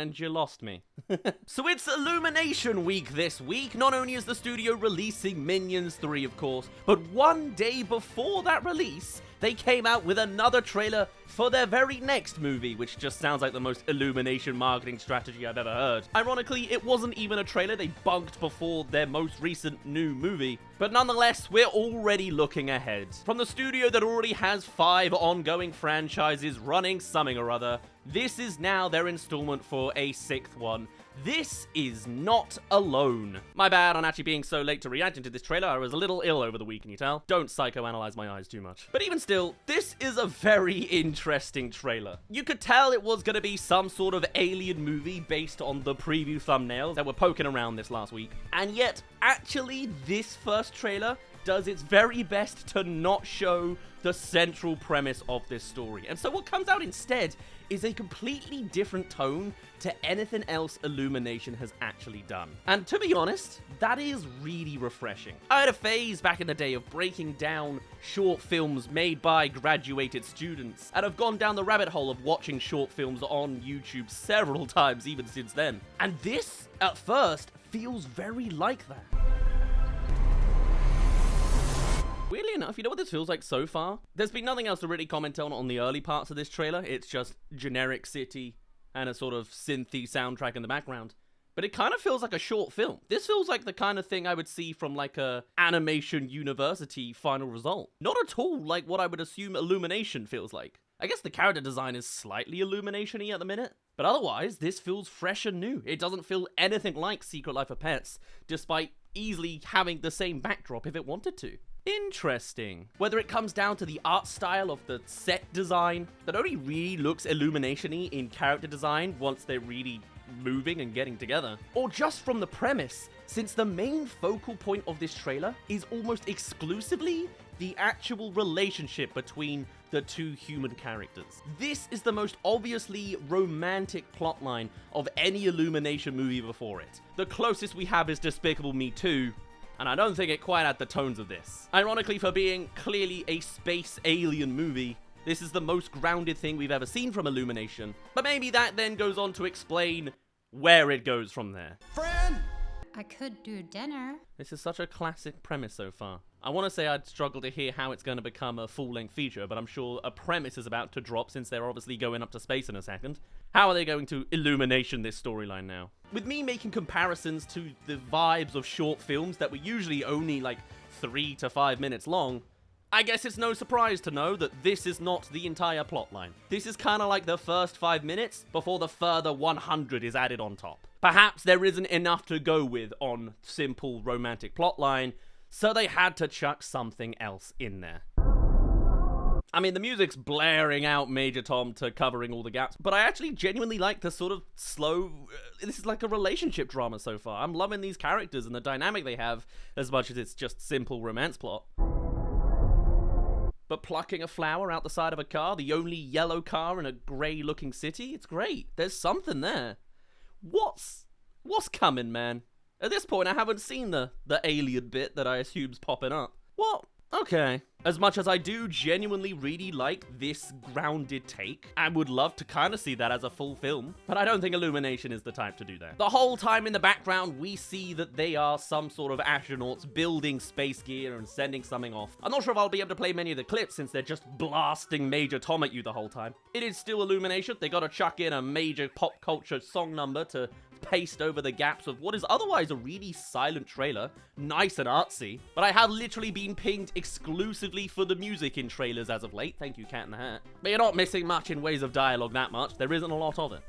and you lost me. So it's Illumination week this week. Not only is the studio releasing Minions 3, of course, but one day before that release, they came out with another trailer for their very next movie, which just sounds like the most Illumination marketing strategy I've ever heard. Ironically, it wasn't even a trailer they bunked before their most recent new movie. But nonetheless, we're already looking ahead. From the studio that already has 5 ongoing franchises running something or other, this is now their installment for a 6th one. This is not alone. My bad on actually being so late to reacting to this trailer. I was a little ill over the week, can you tell? Don't psychoanalyze my eyes too much. But even still, this is a very interesting trailer. You could tell it was going to be some sort of alien movie based on the preview thumbnails that were poking around this last week. And yet, actually, this first trailer does its very best to not show the central premise of this story. And so what comes out instead is a completely different tone to anything else Illumination has actually done. And to be honest, that is really refreshing. I had a phase back in the day of breaking down short films made by graduated students, and I've gone down the rabbit hole of watching short films on YouTube several times even since then. And this, at first, feels very like that. Weirdly enough, you know what this feels like so far? There's been nothing else to really comment on the early parts of this trailer. It's just generic city and a sort of synthy soundtrack in the background. But it kind of feels like a short film. This feels like the kind of thing I would see from like a animation university final result. Not at all like what I would assume Illumination feels like. I guess the character design is slightly Illumination-y at the minute. But otherwise, this feels fresh and new. It doesn't feel anything like Secret Life of Pets, despite easily having the same backdrop if it wanted to. Interesting. Whether it comes down to the art style of the set design that only really looks Illumination-y in character design once they're really moving and getting together, or just from the premise, since the main focal point of this trailer is almost exclusively the actual relationship between the two human characters. This is the most obviously romantic plotline of any Illumination movie before it. The closest we have is Despicable Me 2, and I don't think it quite had the tones of this. Ironically, for being clearly a space alien movie, this is the most grounded thing we've ever seen from Illumination. But maybe that then goes on to explain where it goes from there. Friend! I could do dinner. This is such a classic premise so far. I want to say I'd struggle to hear how it's going to become a full-length feature, but I'm sure a premise is about to drop since they're obviously going up to space in a second. How are they going to Illumination this storyline now? With me making comparisons to the vibes of short films that were usually only like 3 to 5 minutes long, I guess it's no surprise to know that this is not the entire plotline. This is kind of like the first 5 minutes before the further 100 is added on top. Perhaps there isn't enough to go with on simple romantic plotline, so they had to chuck something else in there. I mean, the music's blaring out Major Tom to covering all the gaps, but I actually genuinely like the sort of slow, this is like a relationship drama so far. I'm loving these characters and the dynamic they have as much as it's just simple romance plot. But plucking a flower out the side of a car, the only yellow car in a grey looking city, it's great. There's something there. What's coming, man? At this point, I haven't seen the alien bit that I assume's popping up. What? Okay. As much as I do genuinely really like this grounded take, I would love to kind of see that as a full film, but I don't think Illumination is the type to do that. The whole time in the background, we see that they are some sort of astronauts building space gear and sending something off. I'm not sure if I'll be able to play many of the clips since they're just blasting Major Tom at you the whole time. It is still Illumination. They gotta chuck in a major pop culture song number to paste over the gaps of what is otherwise a really silent trailer, nice and artsy, but I have literally been pinged exclusively for the music in trailers as of late, thank you Cat in the Hat. But you're not missing much in ways of dialogue that much, there isn't a lot of it.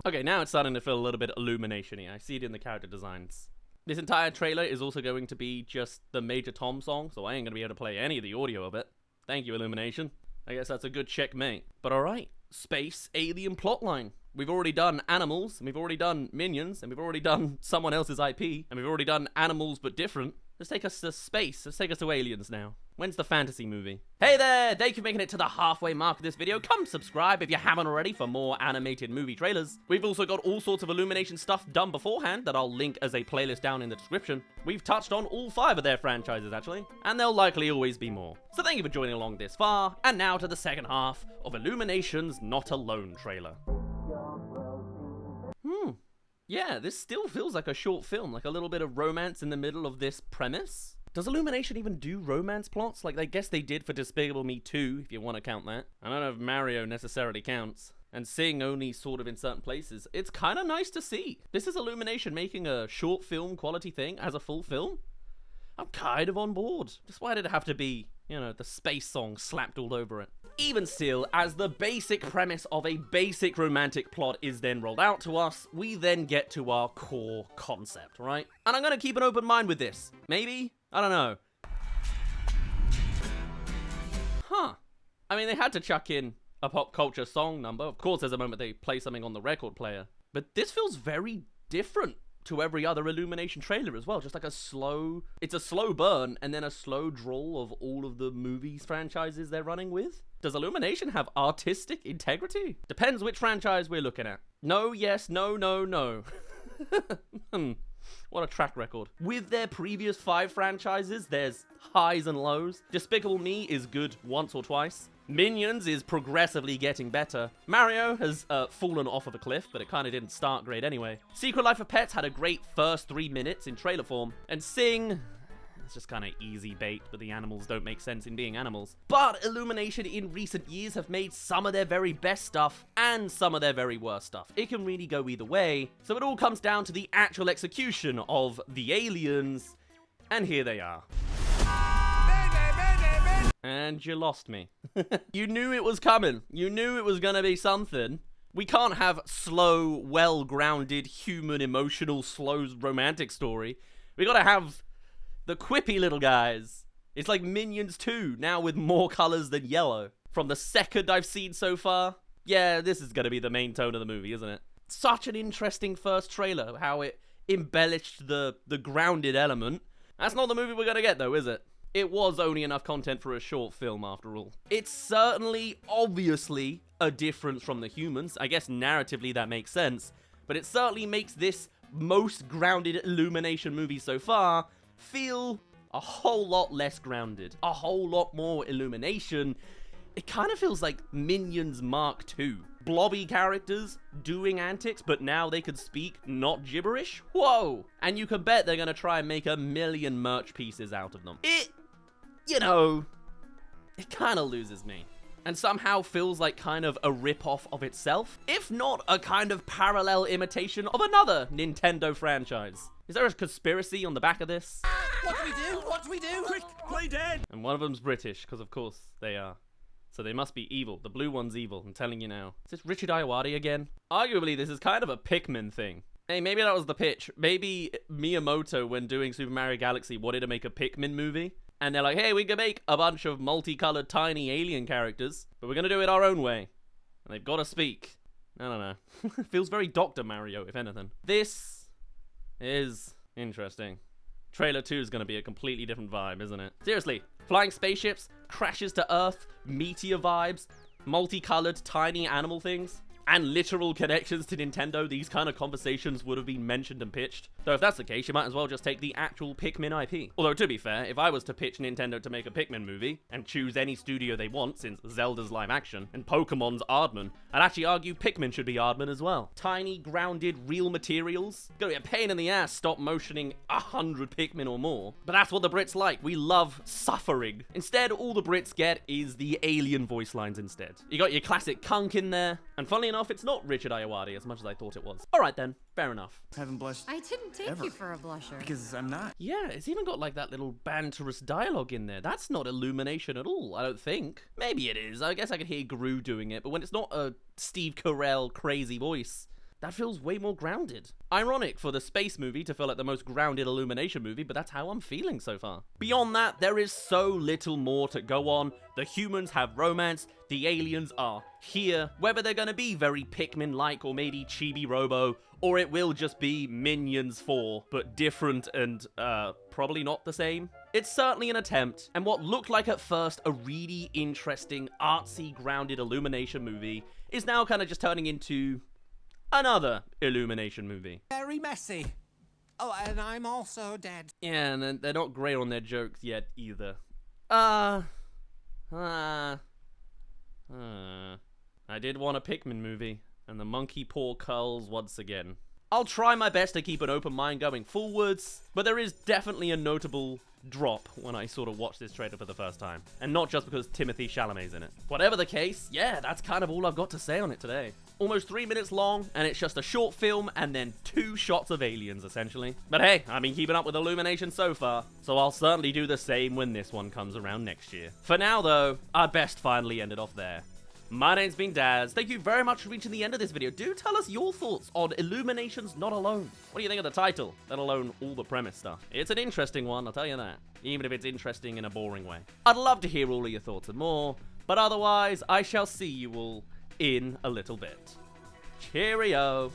Okay, now it's starting to feel a little bit Illumination-y, I see it in the character designs. This entire trailer is also going to be just the Major Tom song, so I ain't gonna be able to play any of the audio of it. Thank you, Illumination. I guess that's a good checkmate. But alright, space alien plotline. We've already done animals, and we've already done Minions, and we've already done someone else's IP, and we've already done animals but different. Let's take us to space. Let's take us to aliens now. When's the fantasy movie? Hey there! Thank you for making it to the halfway mark of this video. Come subscribe if you haven't already for more animated movie trailers. We've also got all sorts of Illumination stuff done beforehand that I'll link as a playlist down in the description. We've touched on all 5 of their franchises, actually, and there'll likely always be more. So thank you for joining along this far, and now to the second half of Illumination's Not Alone trailer. Yeah, this still feels like a short film, like a little bit of romance in the middle of this premise. Does Illumination even do romance plots? Like, I guess they did for Despicable Me 2, if you want to count that. I don't know if Mario necessarily counts. And Sing only sort of in certain places. It's kind of nice to see. This is Illumination making a short film quality thing as a full film. I'm kind of on board. Just why did it have to be, you know, the space song slapped all over it? Even still, as the basic premise of a basic romantic plot is then rolled out to us, we then get to our core concept, right? And I'm gonna keep an open mind with this. Maybe? I don't know. Huh. I mean, they had to chuck in a pop culture song number. Of course, there's a moment they play something on the record player. But this feels very different to every other Illumination trailer as well. Just like it's a slow burn and then a slow drawl of all of the movies franchises they're running with. Does Illumination have artistic integrity? Depends which franchise we're looking at. No, yes, no, no, no. What a track record. With their previous 5 franchises, there's highs and lows. Despicable Me is good once or twice. Minions is progressively getting better. Mario has fallen off of a cliff, but it kind of didn't start great anyway. Secret Life of Pets had a great first 3 minutes in trailer form. And Sing, it's just kind of easy bait, but the animals don't make sense in being animals. But Illumination in recent years have made some of their very best stuff and some of their very worst stuff. It can really go either way. So it all comes down to the actual execution of the aliens. And here they are. And you lost me. You knew it was coming. You knew it was gonna be something. We can't have slow, well-grounded, human, emotional, slow, romantic story. We gotta have the quippy little guys. It's like Minions 2, now with more colors than yellow. From the second I've seen so far, yeah, this is gonna be the main tone of the movie, isn't it? Such an interesting first trailer, how it embellished the grounded element. That's not the movie we're gonna get though, is it? It was only enough content for a short film, after all. It's certainly, obviously, a difference from the humans. I guess narratively that makes sense. But it certainly makes this most grounded Illumination movie so far feel a whole lot less grounded. A whole lot more Illumination. It kind of feels like Minions Mark II. Blobby characters doing antics, but now they could speak, not gibberish? Whoa! And you can bet they're gonna try and make 1,000,000 merch pieces out of them. You know, it kind of loses me. And somehow feels like kind of a rip-off of itself, if not a kind of parallel imitation of another Nintendo franchise. Is there a conspiracy on the back of this? What do we do? What do we do? Quick, play dead! And one of them's British, because of course they are. So they must be evil. The blue one's evil, I'm telling you now. Is this Richard Ayoade again? Arguably, this is kind of a Pikmin thing. Hey, maybe that was the pitch. Maybe Miyamoto, when doing Super Mario Galaxy, wanted to make a Pikmin movie. And they're like, hey, we can make a bunch of multicolored tiny alien characters, but we're going to do it our own way. And they've got to speak. I don't know. Feels very Dr. Mario, if anything. This is interesting. Trailer 2 is going to be a completely different vibe, isn't it? Seriously, flying spaceships, crashes to Earth, meteor vibes, multicolored tiny animal things, and literal connections to Nintendo. These kind of conversations would have been mentioned and pitched. So if that's the case, you might as well just take the actual Pikmin IP. Although, to be fair, if I was to pitch Nintendo to make a Pikmin movie, and choose any studio they want, since Zelda's live action, and Pokemon's Aardman, I'd actually argue Pikmin should be Aardman as well. Tiny, grounded, real materials. Gonna be a pain in the ass stop motioning 100 Pikmin or more. But that's what the Brits like. We love suffering. Instead, all the Brits get is the alien voice lines instead. You got your classic Kunk in there, and funnily enough, it's not Richard Ayoade as much as I thought it was. Alright then, fair enough. I haven't blushed I didn't take ever. you for a blusher. Because I'm not. Yeah, it's even got like that little banterous dialogue in there. That's not Illumination at all, I don't think. Maybe it is. I guess I could hear Gru doing it, but when it's not a Steve Carell crazy voice, that feels way more grounded. Ironic for the space movie to feel like the most grounded Illumination movie, but that's how I'm feeling so far. Beyond that, there is so little more to go on. The humans have romance, the aliens are here. Whether they're gonna be very Pikmin-like or maybe Chibi Robo, or it will just be Minions 4, but different and probably not the same. It's certainly an attempt, and what looked like at first a really interesting, artsy, grounded Illumination movie is now kind of just turning into another Illumination movie. Very messy. Oh, and I'm also dead. Yeah, and they're not great on their jokes yet either. I did want a Pikmin movie, and the monkey paw curls once again. I'll try my best to keep an open mind going forwards, but there is definitely a notable drop when I sort of watch this trailer for the first time. And not just because Timothée Chalamet's in it. Whatever the case, yeah, that's kind of all I've got to say on it today. Almost 3 minutes long, and it's just a short film and then 2 shots of aliens, essentially. But hey, I've been keeping up with Illumination so far, so I'll certainly do the same when this one comes around next year. For now, though, I'd best finally end it off there. My name's been Daz. Thank you very much for reaching the end of this video. Do tell us your thoughts on Illumination's Not Alone. What do you think of the title, let alone all the premise stuff? It's an interesting one, I'll tell you that. Even if it's interesting in a boring way. I'd love to hear all of your thoughts and more, but otherwise, I shall see you all in a little bit. Cheerio!